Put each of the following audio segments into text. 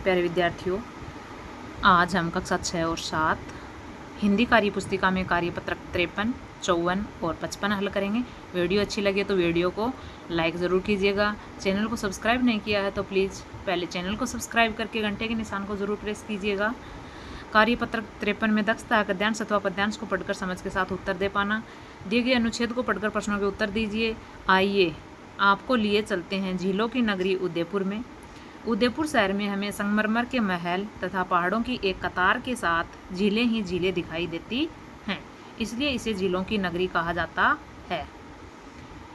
प्यारे विद्यार्थियों, आज हम कक्षा 6 और 7 हिंदी कार्य पुस्तिका में कार्यपत्रक 53, 54 और 55 हल करेंगे। वीडियो अच्छी लगे तो वीडियो को लाइक ज़रूर कीजिएगा। चैनल को सब्सक्राइब नहीं किया है तो प्लीज़ पहले चैनल को सब्सक्राइब करके घंटे के निशान को ज़रूर प्रेस कीजिएगा। कार्यपत्रक 53 में दक्षता गद्यांश अथवा पद्यांश को पढ़कर समझ के साथ उत्तर दे पाना। दिए गए अनुच्छेद को पढ़कर प्रश्नों के उत्तर दीजिए। आइए आपको लिए चलते हैं झीलों की नगरी उदयपुर में। उदयपुर शहर में हमें संगमरमर के महल तथा पहाड़ों की एक कतार के साथ झीलें ही झीलें दिखाई देती हैं, इसलिए इसे झीलों की नगरी कहा जाता है।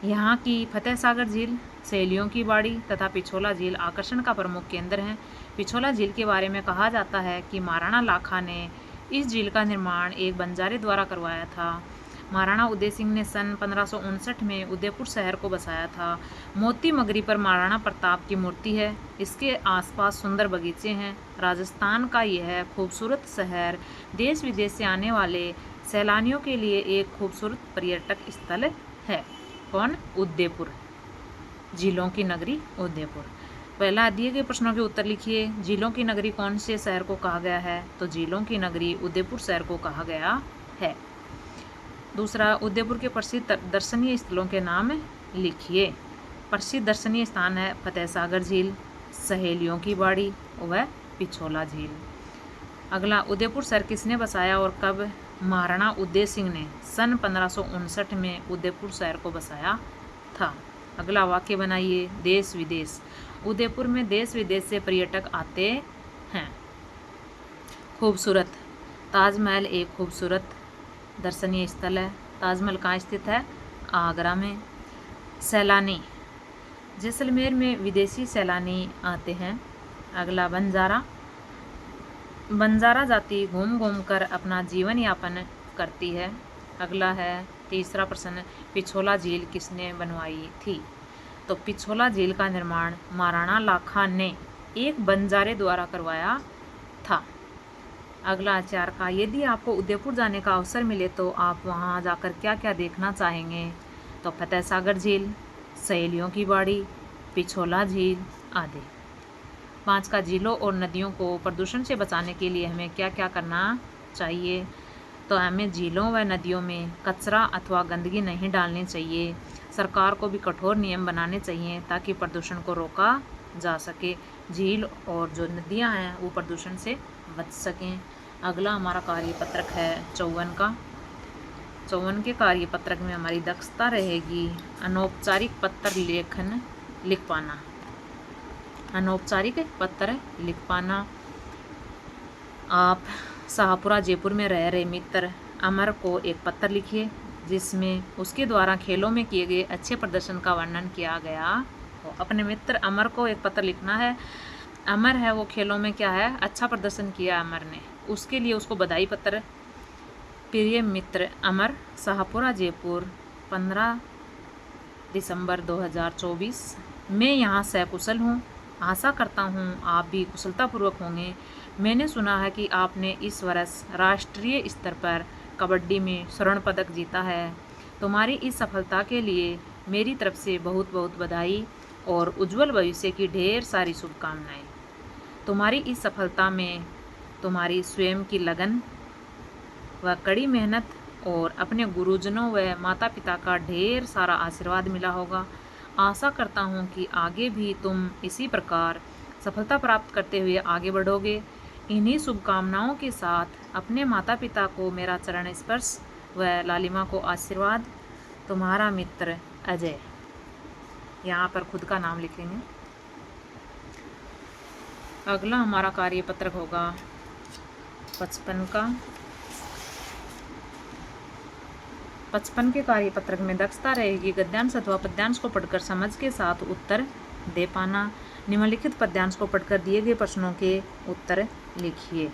यहाँ की फतेह सागर झील, सहेलियों की बाड़ी तथा पिछोला झील आकर्षण का प्रमुख केंद्र हैं। पिछोला झील के बारे में कहा जाता है कि महाराणा लाखा ने इस झील का निर्माण एक बंजारे द्वारा करवाया था। महाराणा उदय सिंह ने सन 1559 में उदयपुर शहर को बसाया था। मोती मगरी पर महाराणा प्रताप की मूर्ति है। इसके आसपास सुंदर बगीचे हैं। राजस्थान का यह खूबसूरत शहर देश विदेश से आने वाले सैलानियों के लिए एक खूबसूरत पर्यटक स्थल है। कौन? उदयपुर, झीलों की नगरी उदयपुर। पहला दिए गए प्रश्नों के उत्तर लिखिए। झीलों की नगरी कौन से शहर को कहा गया है? तो झीलों की नगरी उदयपुर शहर को कहा गया है। दूसरा, उदयपुर के प्रसिद्ध दर्शनीय स्थलों के नाम लिखिए। प्रसिद्ध दर्शनीय स्थान है फतेह सागर झील, सहेलियों की बाड़ी व पिछोला झील। अगला, उदयपुर शहर किसने बसाया और कब? महाराणा उदय सिंह ने सन 1559 में उदयपुर शहर को बसाया था। अगला वाक्य बनाइए। देश विदेश। उदयपुर में देश विदेश से पर्यटक आते हैं। खूबसूरत। ताजमहल एक खूबसूरत दर्शनीय स्थल है। ताजमहल कहाँ स्थित है? आगरा में। सैलानी। जैसलमेर में विदेशी सैलानी आते हैं। अगला, बंजारा। बंजारा जाति घूम घूम कर अपना जीवन यापन करती है। अगला है तीसरा प्रश्न, पिछोला झील किसने बनवाई थी? तो पिछोला झील का निर्माण महाराणा लाखा ने एक बंजारे द्वारा करवाया था। अगला 4 का, यदि आपको उदयपुर जाने का अवसर मिले तो आप वहां जाकर क्या क्या देखना चाहेंगे? तो फतेह सागर झील, सहेलियों की बाड़ी, पिछोला झील आदि। 5 का, झीलों और नदियों को प्रदूषण से बचाने के लिए हमें क्या क्या करना चाहिए? तो हमें झीलों व नदियों में कचरा अथवा गंदगी नहीं डालनी चाहिए। सरकार को भी कठोर नियम बनाने चाहिए ताकि प्रदूषण को रोका जा सके, झील और जो नदियां हैं वो प्रदूषण से बच सकें। अगला हमारा कार्यपत्रक है 54 का। 54 के कार्यपत्रक में हमारी दक्षता रहेगी अनौपचारिक पत्र लेखन लिख पाना। अनौपचारिक पत्र लिख पाना। आप शाहपुरा जयपुर में रह रहे मित्र अमर को एक पत्र लिखिए जिसमें उसके द्वारा खेलों में किए गए अच्छे प्रदर्शन का वर्णन किया गया हो। अपने मित्र अमर को एक पत्र लिखना है। अमर है वो खेलों में क्या है? अच्छा प्रदर्शन किया अमर ने, उसके लिए उसको बधाई पत्र। प्रिय मित्र अमर, शाहपुरा जयपुर 15 दिसंबर 2024। मैं यहाँ सकुशल हूँ। आशा करता हूँ आप भी कुशलतापूर्वक होंगे। मैंने सुना है कि आपने इस वर्ष राष्ट्रीय स्तर पर कबड्डी में स्वर्ण पदक जीता है। तुम्हारी इस सफलता के लिए मेरी तरफ से बहुत बहुत बधाई और उज्जवल भविष्य की ढेर सारी शुभकामनाएं। तुम्हारी इस सफलता में तुम्हारी स्वयं की लगन व कड़ी मेहनत और अपने गुरुजनों व माता पिता का ढेर सारा आशीर्वाद मिला होगा। आशा करता हूँ कि आगे भी तुम इसी प्रकार सफलता प्राप्त करते हुए आगे बढ़ोगे। इन्हीं शुभकामनाओं के साथ अपने माता पिता को मेरा चरण स्पर्श व लालिमा को आशीर्वाद। तुम्हारा मित्र अजय। यहाँ पर खुद का नाम लिखेंगे। अगला हमारा कार्यपत्रक होगा 55 का। 55 के कार्यपत्रक में दक्षता रहेगी गद्यांश अथवा पद्यांश को पढ़कर समझ के साथ उत्तर दे पाना। निम्नलिखित पद्यांश को पढ़कर दिए गए प्रश्नों के उत्तर लिखिए।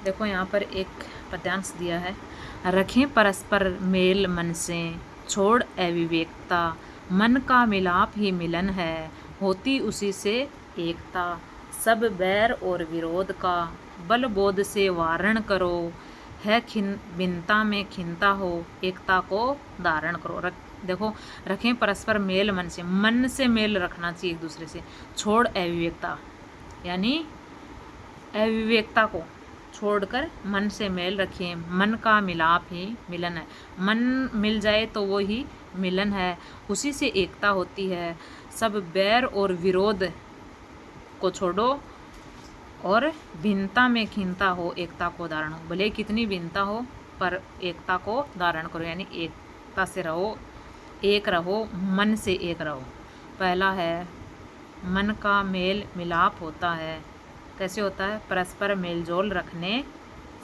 देखो यहाँ पर एक पद्यांश दिया है। रखें परस्पर मेल मन से, छोड़ अविवेकता, मन का मिलाप ही मिलन है, होती उसी से एकता। सब बैर और विरोध का बल बोध से वारण करो, है भिन्नता में खिन्नता हो, एकता को धारण करो। देखो, रखें परस्पर मेल मन से मेल रखना चाहिए एक दूसरे से। छोड़ अविवेकता, यानी अविवेकता को छोड़कर मन से मेल रखिए। मन का मिलाप ही मिलन है। मन मिल जाए तो वो ही मिलन है, उसी से एकता होती है। सब बैर और विरोध को छोड़ो और भिन्नता में खिन्नता हो, एकता को धारण हो। भले कितनी भिन्नता हो पर एकता को धारण करो, यानी एकता से रहो, एक रहो, मन से एक रहो। पहला है मन का मेल मिलाप होता है। कैसे होता है? परस्पर मेलजोल रखने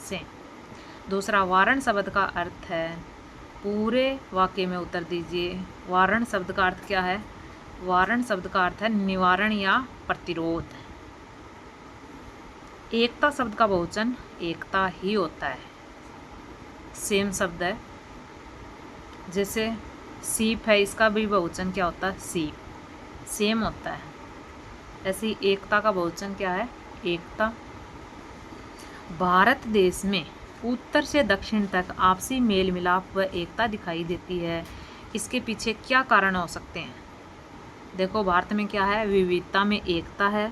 से। दूसरा, वारण शब्द का अर्थ है, पूरे वाक्य में उत्तर दीजिए। वारण शब्द का अर्थ क्या है? वारण शब्द का अर्थ है निवारण या प्रतिरोध। एकता शब्द का बहुवचन एकता ही होता है। सेम शब्द है, जैसे सीप है, इसका भी बहुवचन क्या होता है? सीप। सेम होता है। ऐसी एकता का बहुवचन क्या है? एकता। भारत देश में उत्तर से दक्षिण तक आपसी मेल मिलाप व एकता दिखाई देती है। इसके पीछे क्या कारण हो सकते हैं? देखो, भारत में क्या है? विविधता में एकता है।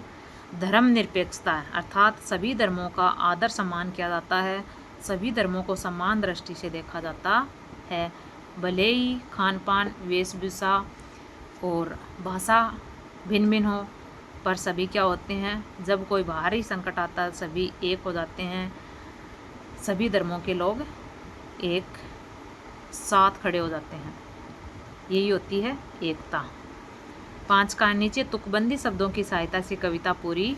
धर्म निरपेक्षता है, अर्थात सभी धर्मों का आदर सम्मान किया जाता है। सभी धर्मों को समान दृष्टि से देखा जाता है। भले ही खान पान, वेशभूषा और भाषा भिन्न भिन्न हो, पर सभी क्या होते हैं? जब कोई बाहरी संकट आता है सभी एक हो जाते हैं। सभी धर्मों के लोग एक साथ खड़े हो जाते हैं। यही होती है एकता। 5 का नीचे तुकबंदी शब्दों की सहायता से कविता पूरी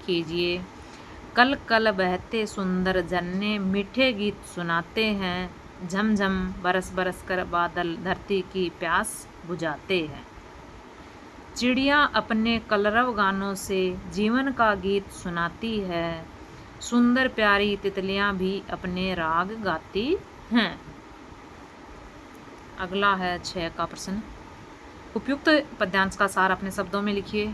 कीजिए। कल कल बहते सुंदर झरने मीठे गीत सुनाते हैं, झमझम बरस बरस कर बादल धरती की प्यास बुझाते हैं। चिड़िया अपने कलरव गानों से जीवन का गीत सुनाती है, सुंदर प्यारी तितलियां भी अपने राग गाती हैं। अगला है 6 का प्रश्न। उपयुक्त पद्यांश का सार अपने शब्दों में लिखिए।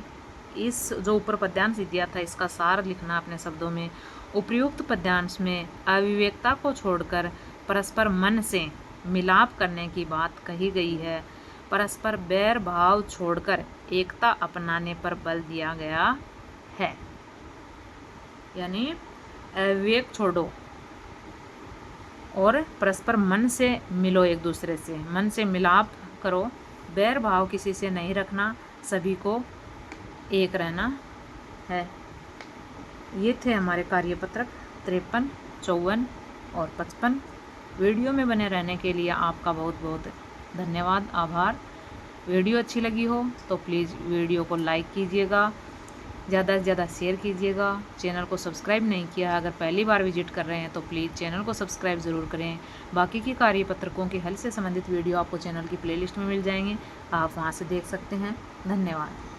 इस जो ऊपर पद्यांश दिया था इसका सार लिखना अपने शब्दों में। उपयुक्त पद्यांश में अविवेकता को छोड़कर परस्पर मन से मिलाप करने की बात कही गई है। परस्पर बैर भाव छोड़कर एकता अपनाने पर बल दिया गया है। यानी अविवेक छोड़ो और परस्पर मन से मिलो, एक दूसरे से मन से मिलाप करो, बैर भाव किसी से नहीं रखना, सभी को एक रहना है। ये थे हमारे कार्यपत्रक 53, 54 और 55। वीडियो में बने रहने के लिए आपका बहुत बहुत धन्यवाद, आभार। वीडियो अच्छी लगी हो तो प्लीज़ वीडियो को लाइक कीजिएगा, ज़्यादा से ज़्यादा शेयर कीजिएगा। चैनल को सब्सक्राइब नहीं किया है, अगर पहली बार विजिट कर रहे हैं तो प्लीज़ चैनल को सब्सक्राइब ज़रूर करें। बाकी की कार्यपत्रकों के हल से संबंधित वीडियो आपको चैनल की प्लेलिस्ट में मिल जाएंगे, आप वहां से देख सकते हैं। धन्यवाद।